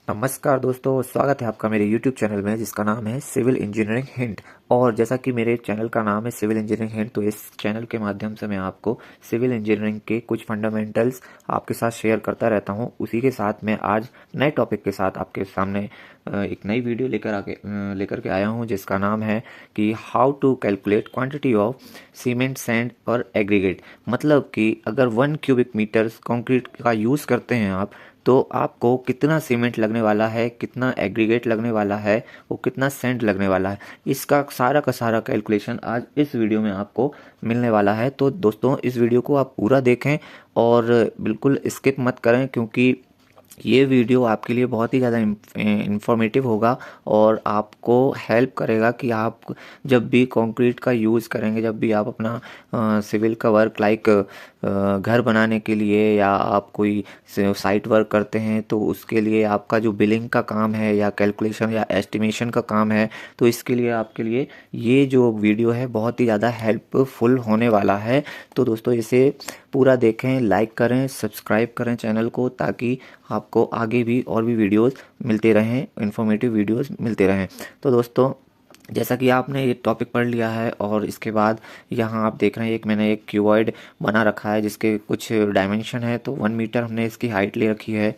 नमस्कार दोस्तों, स्वागत है आपका मेरे YouTube चैनल में जिसका नाम है सिविल इंजीनियरिंग हिंट। और जैसा कि मेरे चैनल का नाम है सिविल इंजीनियरिंग हिंट, तो इस चैनल के माध्यम से मैं आपको सिविल इंजीनियरिंग के कुछ फंडामेंटल्स आपके साथ शेयर करता रहता हूं। उसी के साथ मैं आज नए टॉपिक के साथ आपके सामने एक नई वीडियो लेकर के आया हूं जिसका नाम है कि how to calculate quantity of cement, sand और एग्रीगेट। मतलब कि अगर 1 क्यूबिक मीटर कंक्रीट का यूज़ करते हैं आप, तो आपको कितना सीमेंट लगने वाला है, कितना एग्रीगेट लगने वाला है, वो कितना सेंट लगने वाला है, इसका सारा का सारा कैलकुलेशन आज इस वीडियो में आपको मिलने वाला है। तो दोस्तों, इस वीडियो को आप पूरा देखें और बिल्कुल स्किप मत करें, क्योंकि ये वीडियो आपके लिए बहुत ही ज़्यादा इंफॉर्मेटिव होगा और आपको हेल्प करेगा कि आप जब भी कंक्रीट का यूज़ करेंगे, जब भी आप अपना सिविल का वर्क लाइक घर बनाने के लिए या आप कोई साइट वर्क करते हैं, तो उसके लिए आपका जो बिलिंग का काम है या कैलकुलेशन या एस्टिमेशन का काम है, तो इसके लिए आपके लिए ये जो वीडियो है बहुत ही ज़्यादा हेल्पफुल होने वाला है। तो दोस्तों, इसे पूरा देखें, लाइक करें, सब्सक्राइब करें चैनल को, ताकि आपको आगे भी और भी वीडियोस मिलते रहें, इन्फॉर्मेटिव वीडियोस मिलते रहें। तो दोस्तों, जैसा कि आपने ये टॉपिक पढ़ लिया है और इसके बाद यहाँ आप देख रहे हैं मैंने एक क्यूबॉइड बना रखा है जिसके कुछ डायमेंशन है। तो 1 मीटर हमने इसकी हाइट ले रखी है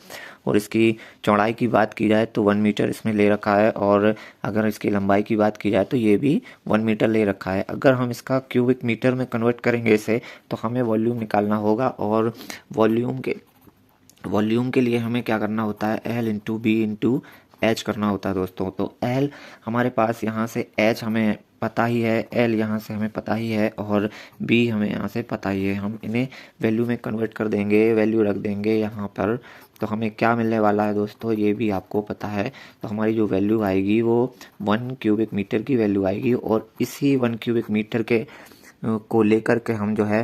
और इसकी चौड़ाई की बात की जाए तो 1 मीटर इसमें ले रखा है, और अगर इसकी लंबाई की बात की जाए तो ये भी 1 मीटर ले रखा है। अगर हम इसका क्यूबिक मीटर में कन्वर्ट करेंगे इसे, तो हमें वॉल्यूम निकालना होगा, और वॉल्यूम के लिए हमें क्या करना होता है, L into B into H करना होता है दोस्तों। तो एल हमारे पास यहाँ से, एच हमें पता ही है, एल यहाँ से हमें पता ही है, और बी हमें यहाँ से पता ही है। हम इन्हें वैल्यू में कन्वर्ट कर देंगे, वैल्यू रख देंगे यहाँ पर, तो हमें क्या मिलने वाला है दोस्तों, ये भी आपको पता है। तो हमारी जो वैल्यू आएगी वो 1 क्यूबिक मीटर की वैल्यू आएगी, और इसी 1 क्यूबिक मीटर के को लेकर के हम जो है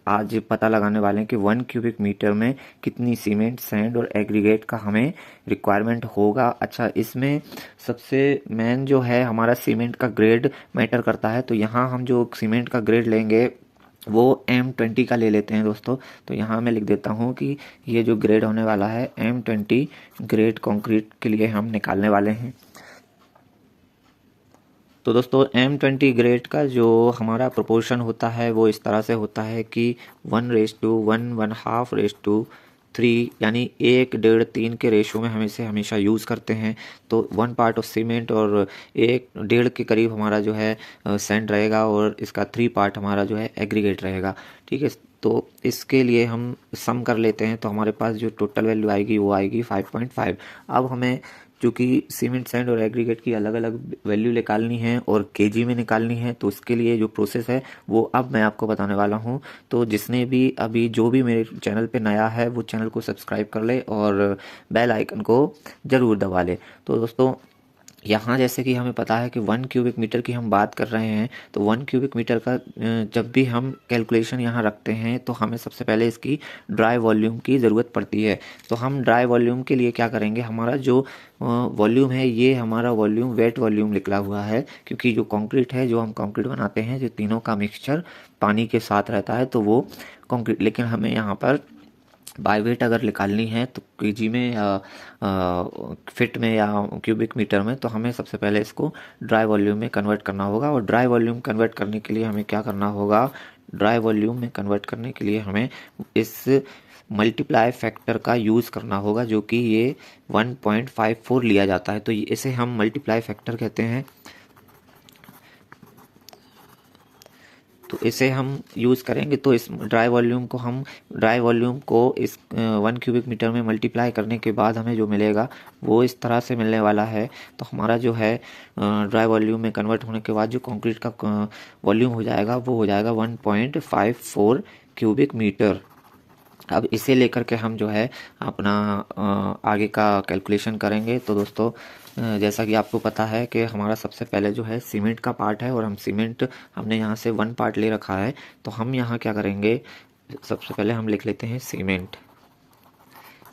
आज पता लगाने वाले हैं कि 1 क्यूबिक मीटर में कितनी सीमेंट, सैंड और एग्रीगेट का हमें रिक्वायरमेंट होगा। अच्छा, इसमें सबसे मेन जो है हमारा सीमेंट का ग्रेड मैटर करता है। तो यहाँ हम जो सीमेंट का ग्रेड लेंगे वो M20 का ले लेते हैं दोस्तों। तो यहाँ मैं लिख देता हूँ कि ये जो ग्रेड होने वाला है M20 ग्रेड कंक्रीट के लिए हम निकालने वाले हैं। तो दोस्तों, M20 ग्रेड का जो हमारा प्रोपोर्शन होता है वो इस तरह से होता है कि 1:1, 1.5:3, यानी 1:1.5 के रेशो में हम इसे हमेशा यूज़ करते हैं। तो 1 पार्ट ऑफ सीमेंट और 1:1.5 के करीब हमारा जो है सैंड रहेगा, और इसका 3 पार्ट हमारा जो है एग्रीगेट रहेगा। ठीक है, तो इसके लिए हम सम कर लेते हैं, तो हमारे पास जो टोटल वैल्यू आएगी वो आएगी 5.5। अब हमें चूँकि सीमेंट, सैंड और एग्रीगेट की अलग अलग वैल्यू निकालनी है और केजी में निकालनी है, तो उसके लिए जो प्रोसेस है वो अब मैं आपको बताने वाला हूँ। तो जिसने भी अभी जो भी मेरे चैनल पे नया है वो चैनल को सब्सक्राइब कर ले और बेल आइकन को ज़रूर दबा ले। तो दोस्तों, यहाँ जैसे कि हमें पता है कि 1 क्यूबिक मीटर की हम बात कर रहे हैं, तो 1 क्यूबिक मीटर का जब भी हम कैलकुलेशन यहाँ रखते हैं तो हमें सबसे पहले इसकी ड्राई वॉल्यूम की ज़रूरत पड़ती है। तो हम ड्राई वॉल्यूम के लिए क्या करेंगे, हमारा जो वॉल्यूम है ये हमारा वॉल्यूम वेट वॉल्यूम निकला हुआ है, क्योंकि जो कंक्रीट है, जो हम कंक्रीट बनाते हैं, जो तीनों का मिक्सचर पानी के साथ रहता है, तो वो कंक्रीट। लेकिन हमें यहाँ पर बाय वेट अगर निकालनी है तो केजी में या फिट में या क्यूबिक मीटर में, तो हमें सबसे पहले इसको ड्राई वॉल्यूम में कन्वर्ट करना होगा। और ड्राई वॉल्यूम कन्वर्ट करने के लिए हमें क्या करना होगा, ड्राई वॉल्यूम में कन्वर्ट करने के लिए हमें इस मल्टीप्लाई फैक्टर का यूज़ करना होगा, जो कि ये 1.54 लिया जाता है। तो इसे हम मल्टीप्लाई फैक्टर कहते हैं। तो इसे हम यूज़ करेंगे, तो इस ड्राई वॉल्यूम को इस 1 क्यूबिक मीटर में मल्टीप्लाई करने के बाद हमें जो मिलेगा वो इस तरह से मिलने वाला है। तो हमारा जो है ड्राई वॉल्यूम में कन्वर्ट होने के बाद जो कंक्रीट का वॉल्यूम हो जाएगा वो हो जाएगा 1.54 क्यूबिक मीटर। अब इसे लेकर के हम जो है अपना आगे का कैलकुलेशन करेंगे। तो दोस्तों, जैसा कि आपको पता है कि हमारा सबसे पहले जो है सीमेंट का पार्ट है, और हमने यहाँ से 1 पार्ट ले रखा है। तो हम यहाँ क्या करेंगे, सबसे पहले हम लिख लेते हैं सीमेंट।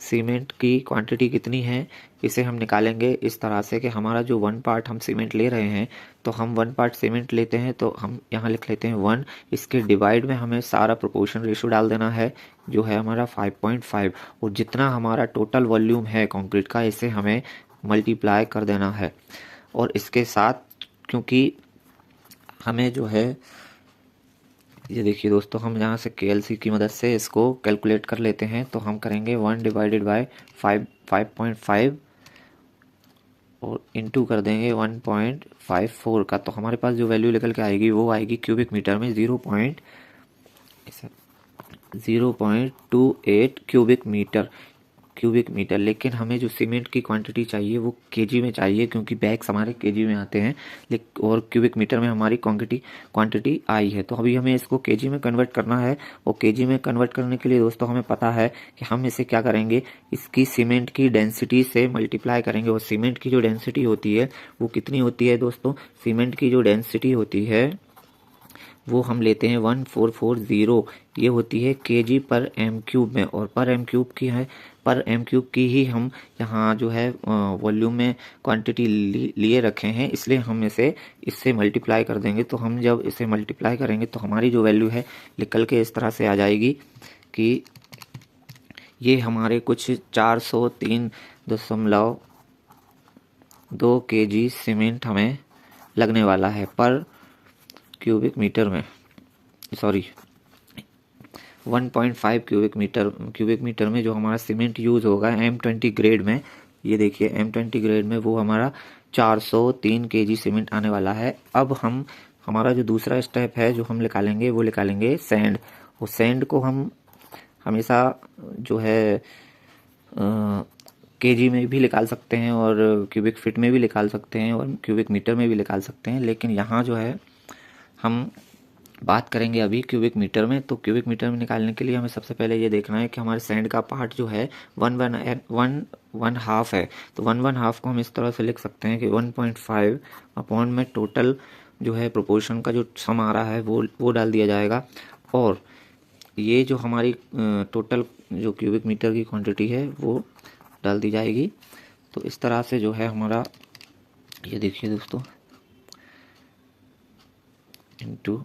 सीमेंट की क्वांटिटी कितनी है इसे हम निकालेंगे इस तरह से कि हमारा जो 1 पार्ट हम सीमेंट ले रहे हैं, तो हम 1 पार्ट सीमेंट लेते हैं तो हम यहाँ लिख लेते हैं 1, इसके डिवाइड में हमें सारा प्रोपोर्शन रेशो डाल देना है जो है हमारा 5.5, और जितना हमारा टोटल वॉल्यूम है कंक्रीट का इसे हमें मल्टीप्लाई कर देना है। और इसके साथ क्योंकि हमें जो है ये देखिए दोस्तों, हम यहाँ से KLC की मदद से इसको कैलकुलेट कर लेते हैं, तो हम करेंगे 1 डिवाइडेड बाय 5.5 और इनटू कर देंगे 1.54 का, तो हमारे पास जो वैल्यू निकल के आएगी वो आएगी क्यूबिक मीटर में 0.28 क्यूबिक मीटर। लेकिन हमें जो सीमेंट की क्वांटिटी चाहिए वो केजी में चाहिए, क्योंकि बैग्स हमारे केजी में आते हैं, और क्यूबिक मीटर में हमारी क्वांटिटी आई है। तो अभी हमें इसको केजी में कन्वर्ट करना है, और केजी में कन्वर्ट करने के लिए दोस्तों हमें पता है कि हम इसे क्या करेंगे, इसकी सीमेंट की डेंसिटी से मल्टीप्लाई करेंगे। और सीमेंट की जो डेंसिटी होती है वो कितनी होती है दोस्तों, सीमेंट की जो डेंसिटी होती है वो हम लेते हैं 1440, ये होती है केजी पर एम क्यूब में, और पर एम क्यूब की ही हम यहाँ जो है वॉल्यूम में क्वांटिटी लिए रखे हैं, इसलिए हम इससे मल्टीप्लाई कर देंगे। तो हम जब इसे मल्टीप्लाई करेंगे तो हमारी जो वैल्यू है निकल के इस तरह से आ जाएगी कि ये हमारे कुछ 403.2 केजी सीमेंट हमें लगने वाला है पर क्यूबिक मीटर में, सॉरी 1.5 क्यूबिक मीटर में जो हमारा सीमेंट यूज़ होगा M20 ग्रेड में। ये देखिए M20 ग्रेड में वो हमारा 403 केजी सीमेंट आने वाला है। अब हमारा जो दूसरा स्टेप है जो हम निकालेंगे सैंड। और सैंड को हम हमेशा जो है केजी में भी निकाल सकते हैं, और क्यूबिक फीट में भी निकाल सकते हैं, और क्यूबिक मीटर में भी निकाल सकते हैं, लेकिन यहाँ जो है हम बात करेंगे अभी क्यूबिक मीटर में। तो क्यूबिक मीटर में निकालने के लिए हमें सबसे पहले ये देखना है कि हमारे सैंड का पार्ट जो है 1/1 है। तो 1/1 को हम इस तरह से लिख सकते हैं कि 1.5 अपॉन में टोटल जो है प्रोपोर्शन का जो सम आ रहा है वो डाल दिया जाएगा, और ये जो हमारी टोटल जो क्यूबिक मीटर की क्वांटिटी है वो डाल दी जाएगी। तो इस तरह से जो है हमारा, ये देखिए दोस्तों, इनटू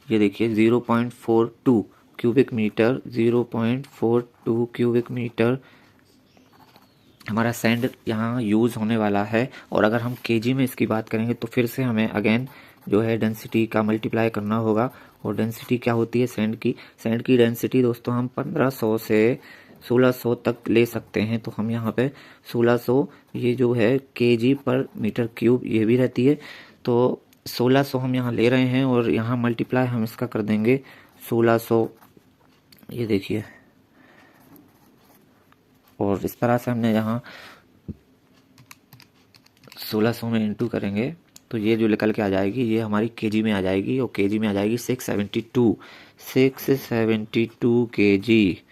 ये देखिए 0.42 क्यूबिक मीटर, 0.42 क्यूबिक मीटर हमारा सैंड यहाँ यूज़ होने वाला है। और अगर हम केजी में इसकी बात करेंगे तो फिर से हमें अगेन जो है डेंसिटी का मल्टीप्लाई करना होगा। और डेंसिटी क्या होती है सैंड की डेंसिटी दोस्तों हम 1500 से 1600 तक ले सकते हैं। तो हम यहाँ पे 1600 ये जो है केजी पर मीटर क्यूब ये भी रहती है, तो 1600 हम यहाँ ले रहे हैं, और यहाँ मल्टीप्लाई हम इसका कर देंगे 1600, ये देखिए। और इस तरह से हमने यहाँ 1600 में इंटू करेंगे तो ये जो निकल के आ जाएगी ये हमारी केजी में आ जाएगी, और केजी में आ जाएगी 672 केजी।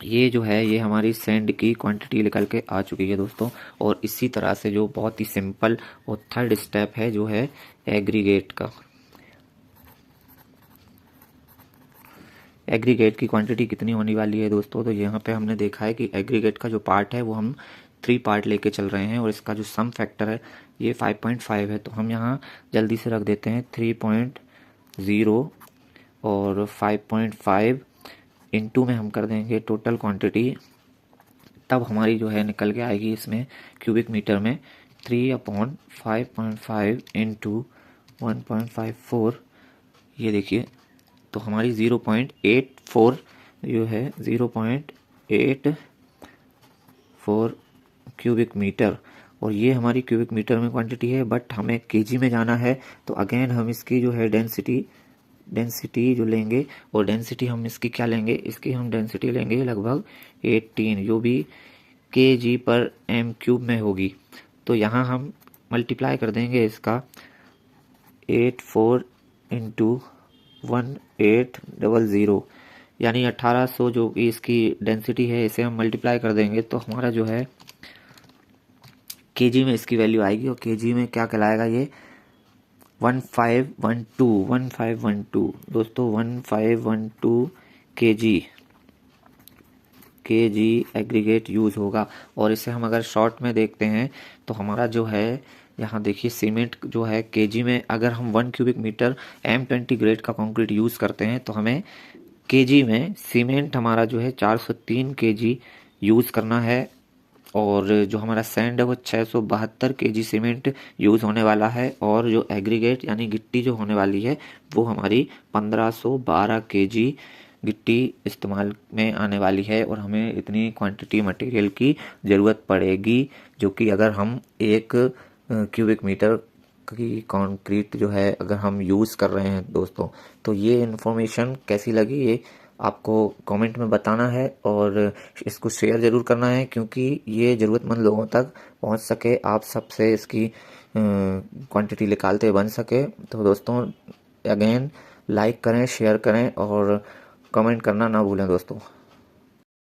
ये जो है ये हमारी सैंड की क्वांटिटी निकल के आ चुकी है दोस्तों। और इसी तरह से जो बहुत ही सिंपल और थर्ड स्टेप है जो है एग्रीगेट का। एग्रीगेट की क्वांटिटी कितनी होने वाली है दोस्तों, तो यहाँ पे हमने देखा है कि एग्रीगेट का जो पार्ट है वो हम 3 पार्ट लेके चल रहे हैं, और इसका जो सम फैक्टर है ये 5.5 है। तो हम यहाँ जल्दी से रख देते हैं 3.0 और 5.5 इनटू में हम कर देंगे टोटल क्वांटिटी, तब हमारी जो है निकल के आएगी इसमें क्यूबिक मीटर में 3/5.5 इंटू 1.54। ये देखिए तो हमारी 0.84 जो है 0.84 क्यूबिक मीटर, और ये हमारी क्यूबिक मीटर में क्वांटिटी है। बट हमें केजी में जाना है, तो अगेन हम इसकी जो है डेंसिटी जो लेंगे, और डेंसिटी हम इसकी क्या लेंगे, इसकी हम डेंसिटी लेंगे लगभग 18, जो भी केजी पर एम क्यूब में होगी। तो यहाँ हम मल्टीप्लाई कर देंगे इसका 84 इंटू 1800, यानी 1800 जो कि इसकी डेंसिटी है, इसे हम मल्टीप्लाई कर देंगे तो हमारा जो है केजी में इसकी वैल्यू आएगी। और केजी में क्या कहलाएगा ये 1512 दोस्तों, 1512 केजी एग्रीगेट यूज़ होगा। और इसे हम अगर शॉर्ट में देखते हैं तो हमारा जो है यहाँ देखिए सीमेंट जो है केजी में, अगर हम 1 क्यूबिक मीटर M20 ग्रेड का कंक्रीट यूज़ करते हैं तो हमें केजी में सीमेंट हमारा जो है 403 केजी यूज़ करना है। और जो हमारा सैंड है वो 672 केजी सीमेंट यूज़ होने वाला है। और जो एग्रीगेट यानी गिट्टी जो होने वाली है वो हमारी 1512 केजी गिट्टी इस्तेमाल में आने वाली है। और हमें इतनी क्वांटिटी मटेरियल की ज़रूरत पड़ेगी, जो कि अगर हम 1 क्यूबिक मीटर की कंक्रीट जो है अगर हम यूज़ कर रहे हैं दोस्तों। तो ये इन्फॉर्मेशन कैसी लगी ये आपको कमेंट में बताना है, और इसको शेयर ज़रूर करना है, क्योंकि ये ज़रूरतमंद लोगों तक पहुंच सके, आप सबसे इसकी क्वांटिटी निकालते बन सके। तो दोस्तों अगेन लाइक करें, शेयर करें और कमेंट करना ना भूलें दोस्तों।